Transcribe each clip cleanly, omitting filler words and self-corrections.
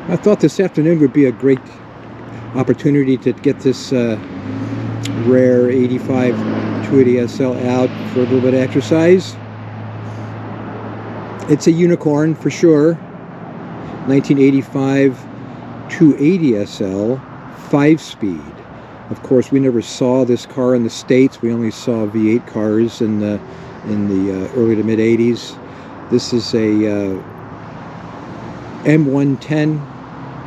I thought this afternoon would be a great opportunity to get this rare 85 280 SL out for a little bit of exercise. It's a unicorn for sure. 1985 280 SL, 5-speed. Of course, we never saw this car in the States. We only saw V8 cars in the early to mid 80s. This is a M110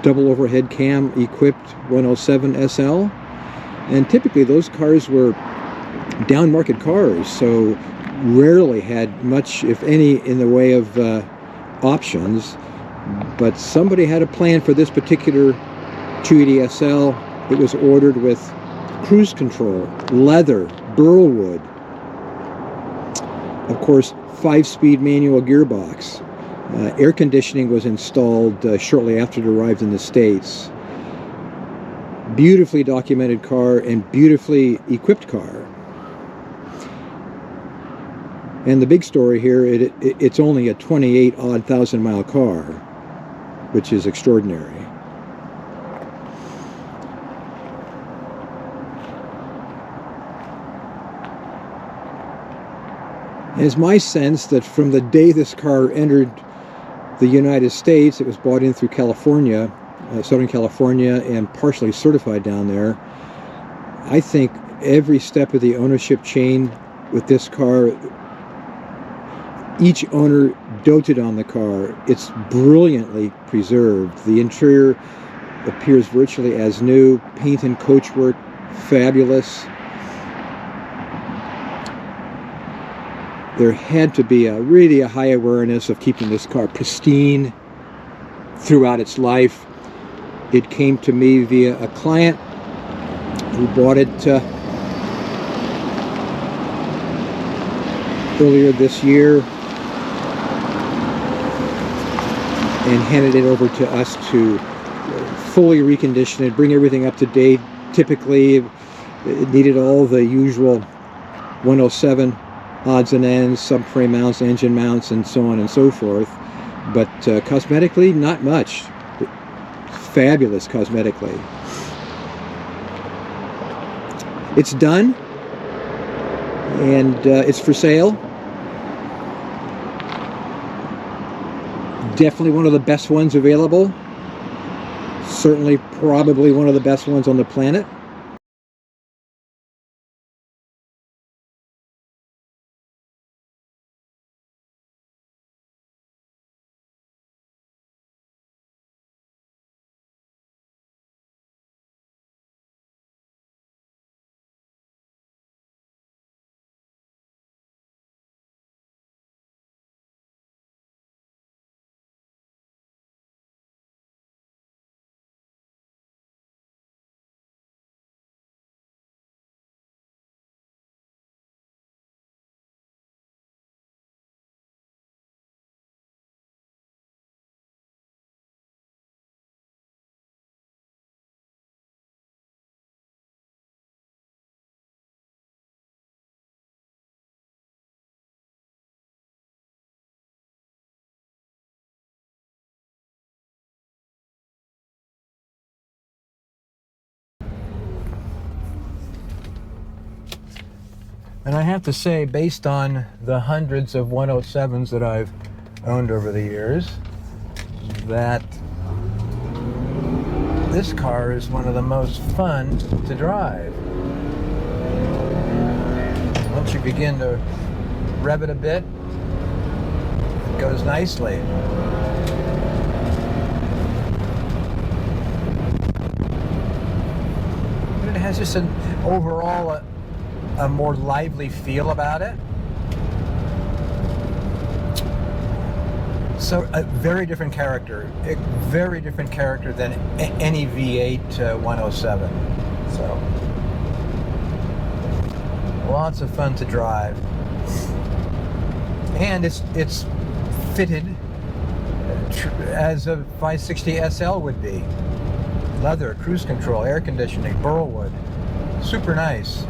double overhead cam equipped 107 SL, and typically those cars were down market cars, so rarely had much, if any, in the way of options. But somebody had a plan for this particular 280 SL. It was ordered with cruise control, leather, burlwood, of course 5-speed manual gearbox. Air conditioning was installed shortly after it arrived in the States. Beautifully documented car and beautifully equipped car. And the big story here, it's only a 28-odd thousand mile car, which is extraordinary. It's my sense that from the day this car entered the United States, it was brought in through California, Southern California, and partially certified down there. I think every step of the ownership chain with this car, each owner doted on the car. It's brilliantly preserved. The interior appears virtually as new. Paint and coachwork, fabulous. There had to be really a high awareness of keeping this car pristine throughout its life. It came to me via a client who bought it earlier this year and handed it over to us to fully recondition it, bring everything up to date. Typically, it needed all the usual 107 odds and ends, subframe mounts, engine mounts, and so on and so forth. But cosmetically, not much. Fabulous cosmetically. It's done, and it's for sale. Definitely one of the best ones available. Certainly, probably one of the best ones on the planet. And I have to say, based on the hundreds of 107s that I've owned over the years, that this car is one of the most fun to drive. Once you begin to rev it a bit, it goes nicely. But it has just an overall a more lively feel about it. So a very different character, than any V8 107. So lots of fun to drive, and it's fitted as a 560 SL would be. Leather, cruise control, air conditioning, burlwood, super nice.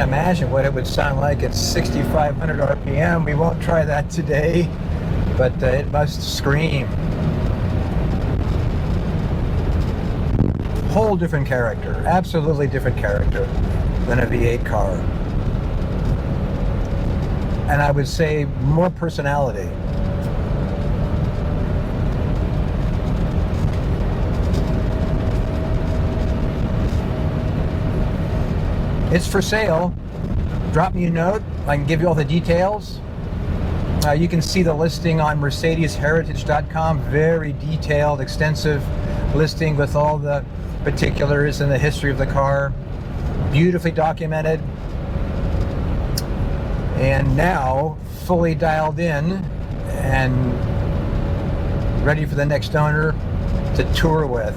imagine what it would sound like at 6,500 RPM. We won't try that today, but it must scream. Whole different character, absolutely different character than a V8 car. And I would say more personality. It's for sale. Drop me a note. I can give you all the details. You can see the listing on mercedesheritage.com. Very detailed, extensive listing with all the particulars and the history of the car. Beautifully documented. And now fully dialed in and ready for the next owner to tour with.